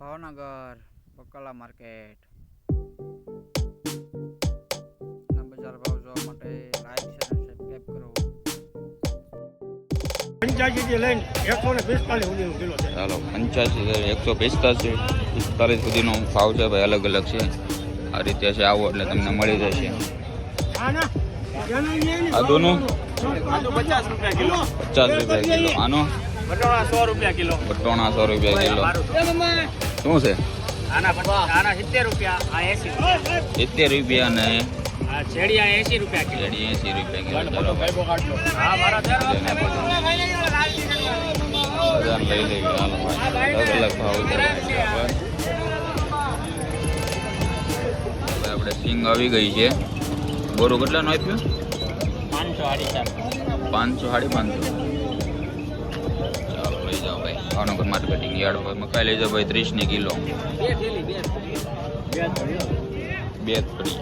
Bhavnagar બકાલા market ના બજાર ભાવ જોવા માટે લાઈક શેર અને સબસ્ક્રાઇબ કરો. 85 થી લઈને 145 સુધીનો કિલો છે. ચાલો 85 145 45 સુધીનો ભાવ છે ભાઈ, અલગ અલગ છે. આ રીતે છે, આવો એટલે તમને મળી જશે. આદુનું 50 રૂપિયા કિલો. 50 રૂપિયા કિલો. આનો બટોણા 100 રૂપિયા કિલો. બટોણા 100 રૂપિયા કિલો. શું છે? આના 70 રૂપિયા, આ 80 રૂપિયા અને આ છેડિયા 80 રૂપિયા કિલો. 80 રૂપિયા કિલો. ચાલો ભાઈ. હા મારા બધાને લઈ લેવી. હાલો ભાઈ, અલગ અલગ ભાવ છે ભાઈ. હવે આપણે સિંગ આવી ગઈ છે. બોરું કેટલાનું આપ્યું? 500 550. ચાલો લઈ જાઓ ભાઈ. ભાવનગર માર્કેટિંગ યાર્ડ ભાઈ. મકાઈ લઈ જાઓ ભાઈ 30 ની કિલો. બે પડી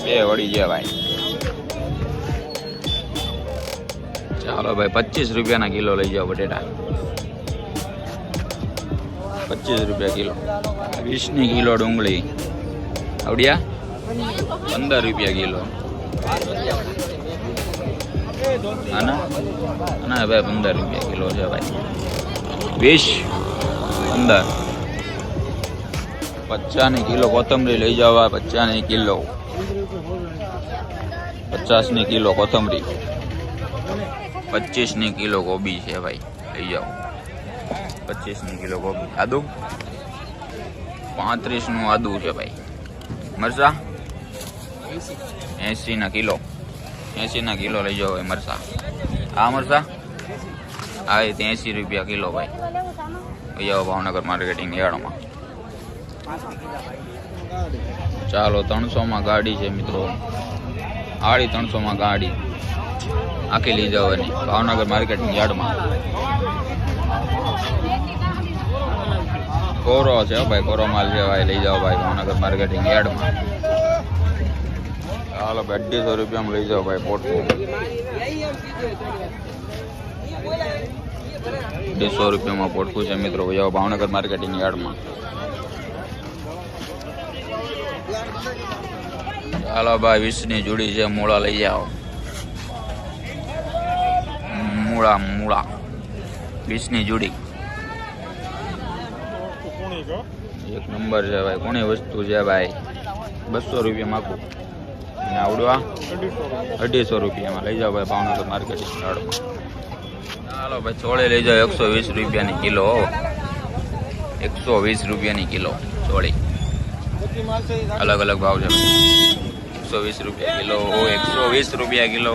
બે વળી ગયા ભાઈ. ચાલો ભાઈ 25 રૂપિયાના કિલો લઈ જાઓ બટેટા. 25 રૂપિયા કિલો. 20 ની કિલો ડુંગળી. આવડિયા 15 રૂપિયા કિલો. આના આના ભાઈ 15 રૂપિયા કિલો છે ભાઈ. 20 15 50 ની કિલો કોથમરી લઈ જાઓ. 50 ની કિલો. 50 ની કિલો કોથમરી. 25 ની કિલો ગોબી છે ભાઈ, લઈ જાઓ. 25 ની કિલો ગોબી. આદુ 35 નું આદુ છે ભાઈ. મરચા 80 ના કિલો. 80 ના કિલો લઈ જાઓ ભાઈ મરચા. આ મરચા આ 80 રૂપિયા કિલો ભાઈ. લઈ જાઓ ભાવનગર માર્કેટિંગ યાર્ડમાં. ચાલો 300 માં ગાડી છે મિત્રો. આડી 300 માં ગાડી આખી લઈ જવાની ભાવનગર માર્કેટિંગ યાર્ડમાં. કોરો છે ભાઈ, કોરો માલ છે ભાઈ. લઈ જાઓ ભાઈ ભાવનગર માર્કેટિંગ યાર્ડમાં. ચાલો ભાઈ 250 રૂપિયામાં લઈ જાઓ ભાઈ પોટલું. 200 રૂપિયામાં પોટકું છે મિત્રો. જાઓ ભાવનગર માર્કેટિંગ યાર્ડમાં. ચાલો ભાઈ 20 ની જોડી છે. મૂળા લઈ જાઓ. મૂળા 20 ની જોડી. એક નંબર છે ભાઈ. કોની વસ્તુ છે ભાઈ. 200 રૂપિયા માગું. આવડવા 250 રૂપિયામાં લઈ જાઓ ભાઈ ભાવનગર માર્કેટિંગ યાર્ડમાં. ચાલો ભાઈ ચોળી લઈ જાઓ 120 રૂપિયાની કિલો. 120 રૂપિયાની કિલો ચોળી. અલગ અલગ ભાવ છે. 120 રૂપિયા કિલો. 120 રૂપિયા કિલો.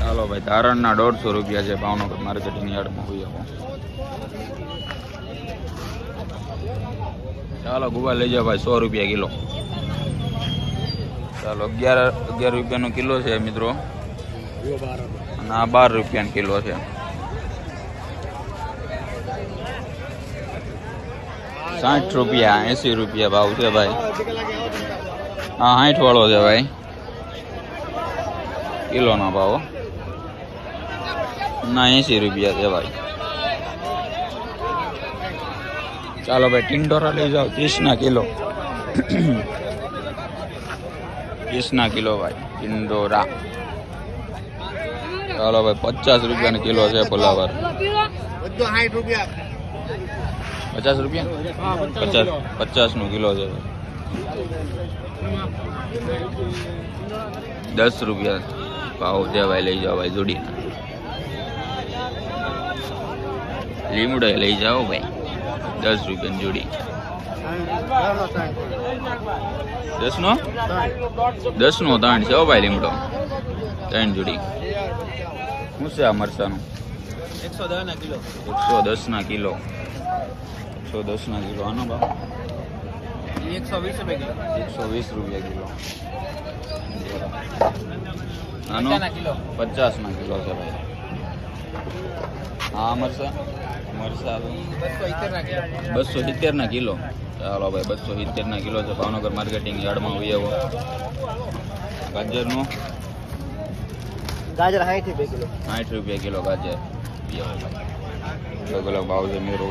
ચાલો ભાઈ ધારણના 150 રૂપિયા છે ભાવનગર માર્કેટિંગ યાર્ડમાં. હોઈ આવો. ચાલો ગુવાર લઈ જાઓ ભાઈ 100 રૂપિયા કિલો. ચાલો 11 રૂપિયાનો કિલો છે મિત્રો. અને આ 12 રૂપિયાનો કિલો છે. 60 રૂપિયા 80 રૂપિયા ભાવ છે ભાઈ. હા 60 વાળો છે ભાઈ કિલોનો ભાવ. ના 80 રૂપિયા છે ભાઈ. ચાલો ભાઈ ટિંડોરા લઈ જાઓ 30 ના કિલો. 30 ના કિલો ભાઈ ટિંડોરા. ચાલો ભાઈ 50 રૂપિયાનો કિલો છે ફુલાવર. 60 રૂપિયા. 50 રૂપિયા 50 નો કિલો છે ભાઈ. 10 રૂપિયા ભાવ છે ભાઈ. લઈ જાઓ ભાઈ જોડીના. લીમડો લઈ જાઓ ભાઈ 10 રૂપિયાની જોડી. 10 નો 3 છે ભાઈ લીમડો. 3 જોડી. શું છે આ મરચાનું? 110 ના કિલો. 110 ના કિલો. 110 ના કિલો. આનો ભાવ 120 રૂપિયા કિલો. 120 રૂપિયા કિલો. આનો 50 ના કિલો છે ભાઈ. હા મરચા 270 ના કિલો. ચાલો ભાઈ 270 ના કિલો છે ભાવનગર માર્કેટિંગ યાર્ડમાં. હોય આવો. ગાજરનું ગાજર 60 રૂપિયા કિલો. 60 રૂપિયા કિલો ગાજર. અલગ અલગ ભાવ છે મિત્રો.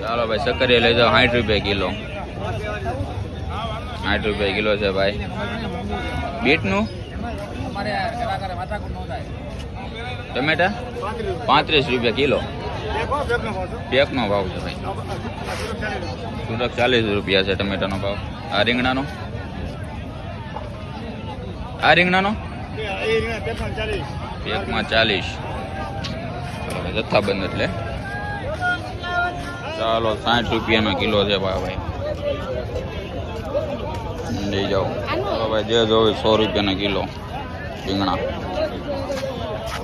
ચાલો ભાઈ સક્કરિયા લઈ જાઓ 60 રૂપિયા કિલો. 60 રૂપિયા કિલો છે ભાઈ. બીટનું ટમેટા 35 રૂપિયા કિલો. પેકનો ભાવ છે ભાઈ. સુરત 40 રૂપિયા છે ટમેટાનો ભાવ. આ રીંગણાનો પેકમાં 40 જથ્થાબંધ એટલે. ચાલો 60 રૂપિયાનો કિલો છે ભાઈ. લઈ જાઓ. ચાલો ભાઈ જે જોવે 100 રૂપિયાનો કિલો રીંગણા.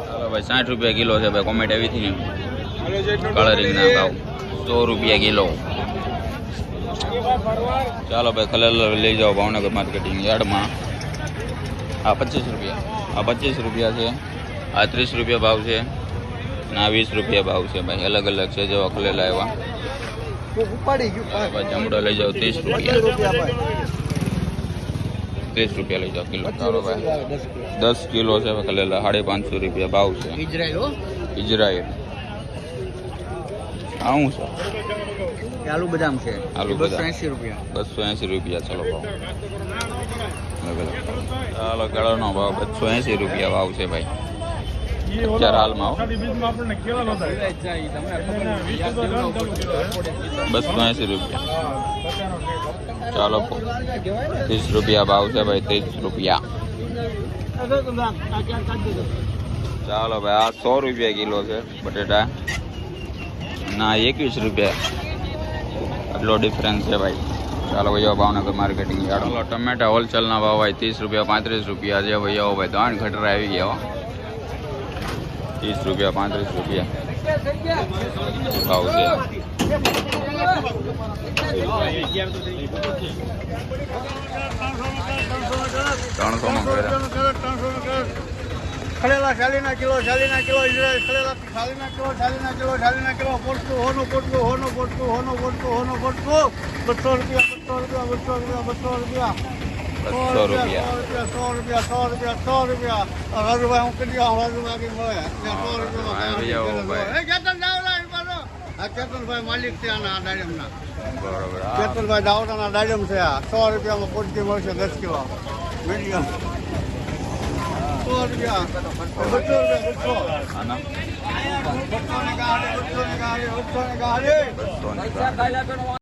ચાલો ભાઈ 60 રૂપિયા કિલો છે ભાઈ. કોમેન્ટ આવી હતી ને કાળા રીંગણા ભાવ 100 રૂપિયા કિલો. ચાલો ભાઈ ખલેલ લઈ જાઓ ભાવનગર માર્કેટિંગ યાર્ડમાં. આ 25 રૂપિયા. આ 25 રૂપિયા છે. આ 30 રૂપિયા ભાવ છે. અને આ 20 રૂપિયા ભાવ છે ભાઈ. અલગ અલગ છે જેવા ખલેલા એવા. ભાઈ જમડો લઈ જાઓ 30 રૂપિયા. 30 રૂપિયા લઈ જાઓ કિલો. ચાલો ભાઈ 10 કિલો છે ખલેલા 550 રૂપિયા ભાવ છે. ઇઝરાયલ આવું છે. આલુ બદામ છે. આલુ બદામ 280 રૂપિયા. 280 રૂપિયા. ચલો ભાવ. ચાલો કેળાનો ભાવ 280 રૂપિયા ભાવ છે ભાઈ. અત્યારે હાલમાં 280 રૂપિયા. ચાલો 30 રૂપિયા ભાવ છે ભાઈ. 30 રૂપિયા. ચાલો ભાઈ આ 100 રૂપિયા કિલો છે બટેટા. ના 21 રૂપિયા. આટલો ડિફરન્સ છે ભાઈ. ચાલો ભાઈઓ ભાવનગર માર્કેટિંગ યાર્ડ. ચાલો ટમેટા હોલસેલના ભાવ ભાઈ 30 રૂપિયા 35 રૂપિયા છે ભાઈઓ. ભાઈ દાણ ખટરા આવી ગયા. 30 રૂપિયા 35 રૂપિયા ભાવ છે. ત્રણસો નો ખલેલા 40 ના કિલો. ઇઝરાયલ ખલેલા 40 ના કિલો. પોટકું હોનું પોટકું 200 રૂપિયા. 200 રૂપિયા. 100 રૂપિયા. રાજુભાઈ હું કરી આવું. રાજુભાઈ મળે 100 રૂપિયા. કેતનભાઈ માલિક છે આના ડાયરેમના. બરોબર. કેતનભાઈ દાવડાના ડાયરેમ છે આ. 100 રૂપિયામાં પોટકી મળશે 10 કિલો. મીડિયમ 100 રૂપિયા. 200 રૂપિયા. આના 200 ની ગાડી.